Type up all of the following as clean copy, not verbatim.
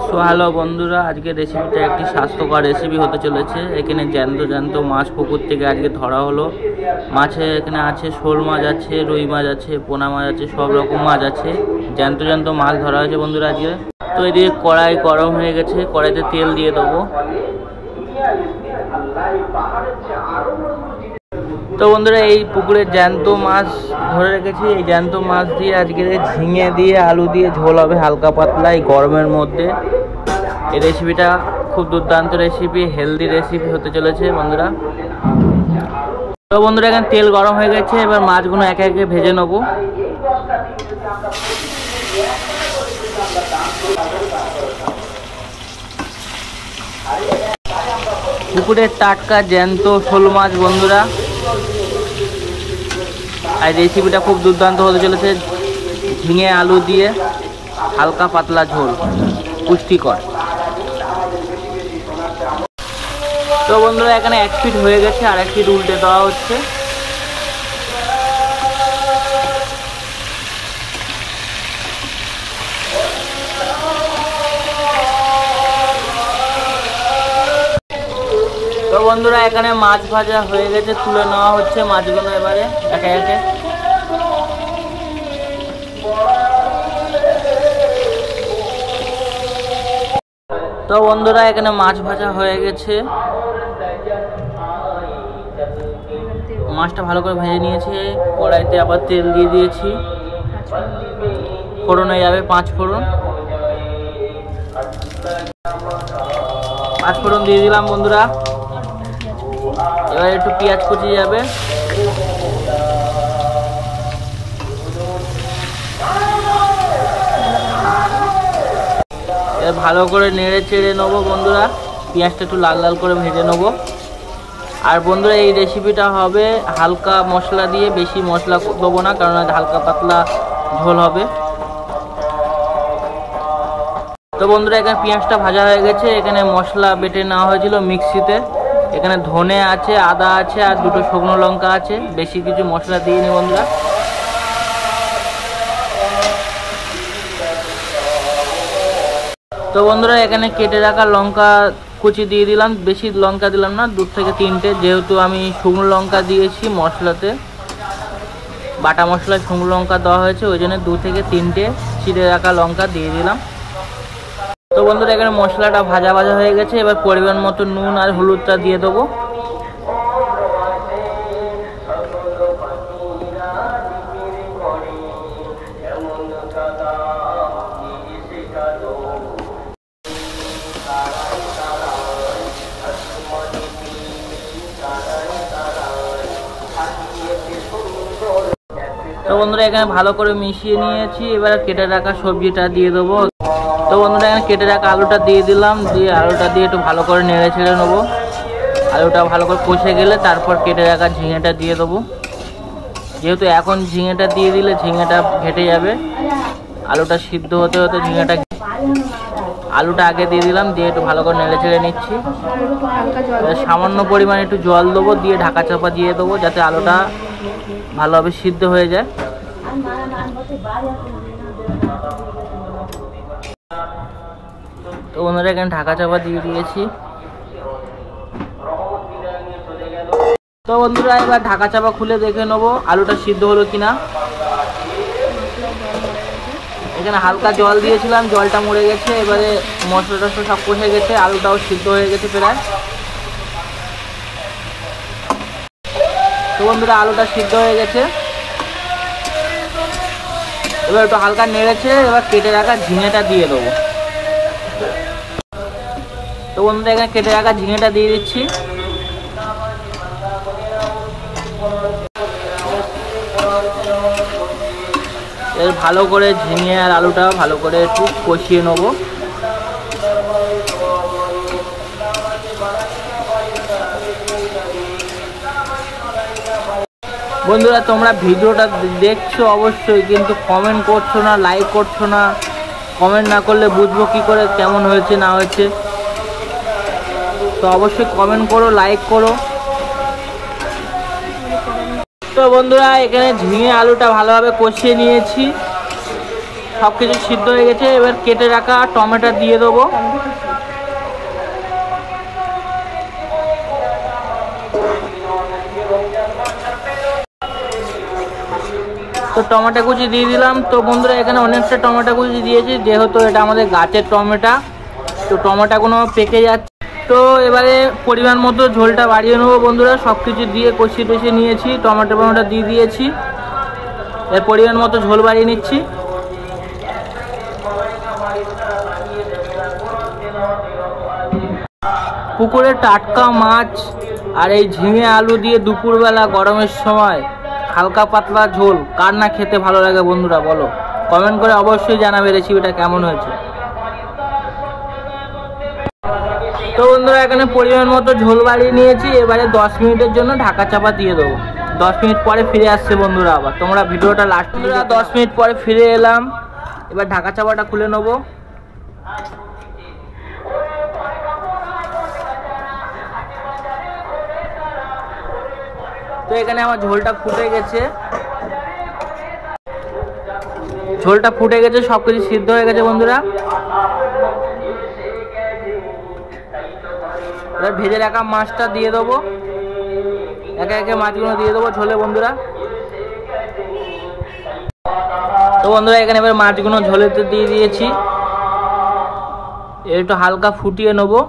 So hello বন্ধুরা, আজকে রেসিপিটা একটি স্বাস্থ্যকর রেসিপি হতে চলেছে। এখানে জ্যান্ত মাছ পুকুর থেকে আজকে ধরা হলো। মাছে এখানে আছে শোল মাছ আছে, রুই মাছ আছে, পোনা মাছ আছে, সব রকম মাছ আছে। জ্যান্ত মাছ ধরা হয়েছে বন্ধুরা আজকে। তো এদিকে কড়াই গরম হয়ে গেছে, কড়াইতে তেল দিয়ে দেবো। তো বন্ধুরা, এই পুকুরে জ্যান্ত মাছ ধরে রেখেছি। এই জ্যান্ত মাছ দিয়ে আজকে ঝিঙে দিয়ে আলু দিয়ে ঝোল হবে হালকা পাতলা এই গরমের মধ্যে। এই রেসিপিটা খুব দুর্দান্ত রেসিপি, হেলদি রেসিপি হতে চলেছে বন্ধুরা। তো বন্ধুরা, এখানে তেল গরম হয়ে গেছে, এবার মাছগুলো একে একে ভেজে নেবো। পুকুরের টাটকা জ্যান্ত শোল মাছ বন্ধুরা। আর রেসিপিটা খুব দুর্দান্ত হতে চলেছে, ঝিঙে আলু দিয়ে হালকা পাতলা ঝোল, পুষ্টিকর। তো বন্ধুরা, এখানে এক ফিট হয়ে গেছে, আর এক ফিট উল্টে দেওয়া হচ্ছে। তো বন্ধুরা, এখানে মাছ ভাজা হয়ে গেছে, তুলে নেওয়া হচ্ছে মাছগুলো এবারে একে একে। তো বন্ধুরা, এখানে মাছ ভাজা হয়ে গেছে, মাছটা ভালো করে ভেজে নিয়েছে। কড়াইতে আবার তেল দিয়ে দিয়েছি, ফোড়নে যাবে 5 ফোড়ন। 5 ফোড়ন দিয়ে দিলাম বন্ধুরা। এবার একটু পেঁয়াজ কুচি যাবে। ভালো করে নেড়ে চেড়ে নেবো বন্ধুরা, পেঁয়াজটা একটু লাল লাল করে ভেজে নেবো। আর বন্ধুরা, এই রেসিপিটা হবে হালকা মশলা দিয়ে, বেশি মশলা দেবো না, কারণ হালকা পাতলা ঝোল হবে। তো বন্ধুরা, এখানে পেঁয়াজটা ভাজা হয়ে গেছে। এখানে মশলা বেটে নেওয়া হয়েছিল মিক্সিতে। এখানে ধনে আছে, আদা আছে, আর 2টো শুকনো লঙ্কা আছে। বেশি কিছু মশলা দিইনি বন্ধুরা। তো বন্ধুরা, এখানে কেটে রাখা লঙ্কা কুচি দিয়ে দিলাম। বেশি লঙ্কা দিলাম না, 2 থেকে 3টে, যেহেতু আমি শুকনো লঙ্কা দিয়েছি মশলাতে, বাটা মশলায় শুকনো লঙ্কা দেওয়া হয়েছে, ওই জন্য 2 থেকে 3টে চিড়ে রাখা লঙ্কা দিয়ে দিলাম। তো বন্ধুরা, এখানে মশলাটা ভাজা হয়ে গেছে। এবার পরিমাণ মতো নুন আর হলুদটা দিয়ে দেবো। তো বন্ধুরা, এখানে ভালো করে মিশিয়ে নিয়েছি। এবার কেটে রাখা সবজিটা দিয়ে দেবো। তো বন্ধুরা, এখানে কেটে রাখা আলুটা দিয়ে দিলাম। দিয়ে আলুটা দিয়ে একটু ভালো করে নেড়ে ছেড়ে নেবো। আলুটা ভালো করে কষে গেলে তারপর কেটে রাখা ঝিঙেটা দিয়ে দেবো। যেহেতু এখন ঝিঙেটা দিয়ে দিলে ঝিঙেটা ঘেটে যাবে, আলুটা সিদ্ধ হতে হতে আলুটা আগে দিয়ে দিলাম। দিয়ে একটু ভালো করে নেড়ে ছেড়ে নিচ্ছি। সামান্য পরিমাণে একটু জল দেবো, দিয়ে ঢাকা চাপা দিয়ে দেবো, যাতে আলুটা ভালোভাবে সিদ্ধ হয়ে যায়। তো বন্ধুরা, এখানে ঢাকা চাপা দিয়ে দিয়েছি। তো বন্ধুরা, এবার ঢাকা চাপা খুলে দেখে নেবো আলুটা সিদ্ধ হলো কিনা। এখানে হালকা জল দিয়েছিলাম, জলটা মরে গেছে। এবারে মশলা টশলা সব কষে গেছে, আলুটাও সিদ্ধ হয়ে গেছে প্রায়। তো বন্ধুরা, আলুটা সিদ্ধ হয়ে গেছে। এবার একটু হালকা নেড়েছে, এবার কেটে রাখা ঝিঙেটা দিয়ে দেবো। তো বন্ধুরা, এখানে কেটে রাখা ঝিঙেটা দিয়ে দিচ্ছি। এর ভালো করে ঝিঙে আর আলুটা ভালো করে একটু কষিয়ে নেবো। বন্ধুরা, তোমরা ভিডিওটা দেখছো অবশ্যই, কিন্তু কমেন্ট করছো না, লাইক করছো না। কমেন্ট না করলে বুঝবো কি করে কেমন হয়েছে না হয়েছে। তো অবশ্যই কমেন্ট করো, লাইক করো। তো বন্ধুরা, এখানে ঝিঙে আলুটা ভালোভাবে কষিয়ে নিয়েছি। সব কিছু সিদ্ধ হয়ে গেছে। এবার কেটে রাখা টমেটো দিয়ে দেবো। তো টমেটো কুচি দিয়ে দিলাম। তো বন্ধুরা এখানে অনেকটা টমেটো কুচি দিয়েছি, যেহেতু এটা আমাদের গাছের টমেটো, তো টমেটোগুলো পেকে যাচ্ছে। তো এবারে পরিমাণ মতো ঝোলটা বাড়িয়ে নেবো বন্ধুরা। সব কিছু দিয়ে কষিয়ে টষিয়ে নিয়েছি, টমেটো দিয়ে দিয়েছি। এর পরিমাণ মতো ঝোল বাড়িয়ে নিচ্ছি। পুকুরের টাটকা মাছ আর এই ঝিঙে আলু দিয়ে দুপুরবেলা গরমের সময় হালকা পাতলা ঝোল কার না খেতে ভালো লাগে বন্ধুরা, বলো? কমেন্ট করে অবশ্যই জানাবে রেসিপিটা কেমন হয়েছে। তো বন্ধুরা এখানে পরিমাণ মতো ঝোল বাড়িয়ে নিয়েছি। এবারে 10 মিনিটের জন্য ঢাকা চাপা দিয়ে দেবো। 10 মিনিট পরে ফিরে আসছে বন্ধুরা। আবার তোমরা ভিডিওটা লাস্ট 10 মিনিট পরে ফিরে এলাম। এবার ঢাকা চাপাটা খুলে নেবো। তো এখানে আমার ঝোলটা ফুটে গেছে, সবকিছু সিদ্ধ হয়ে গেছে বন্ধুরা। এবার ভেজে রাখা মাছটা দিয়ে দেবো, একে একে মাছগুলো দিয়ে দেবো ঝোলে বন্ধুরা। তো বন্ধুরা এখানে এবার মাছগুলো ঝোলেতে দিয়ে দিয়েছি। একটু হালকা ফুটিয়ে নেবো।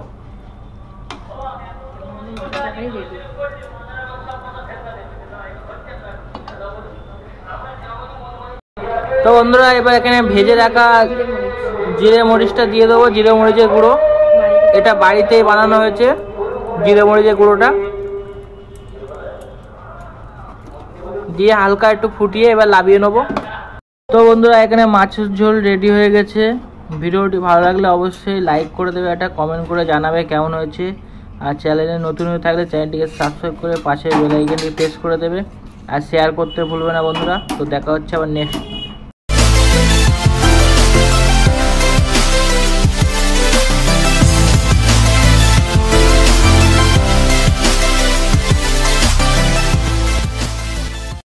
তো বন্ধুরা এবার এখানে ভেজে রাখা জিরে মরিচটা দিয়ে দেবো, জিরে মরিচের গুঁড়ো। এটা বাড়িতেই বানানো হয়েছে জিরে মরিচের গুঁড়োটা দিয়ে হালকা একটু ফুটিয়ে এবার নামিয়ে নেবো। তো বন্ধুরা এখানে মাছের ঝোল রেডি হয়ে গেছে। ভিডিওটি ভালো লাগলে অবশ্যই লাইক করে দেবে, একটা কমেন্ট করে জানাবে কেমন হয়েছে। আর চ্যানেলে নতুন হয়ে থাকলে চ্যানেলটিকে সাবস্ক্রাইব করে পাশে বেল আইকনটি প্রেস করে দেবে, আর শেয়ার করতে ভুলবে না বন্ধুরা। তো দেখা হচ্ছে আবার নেক্সট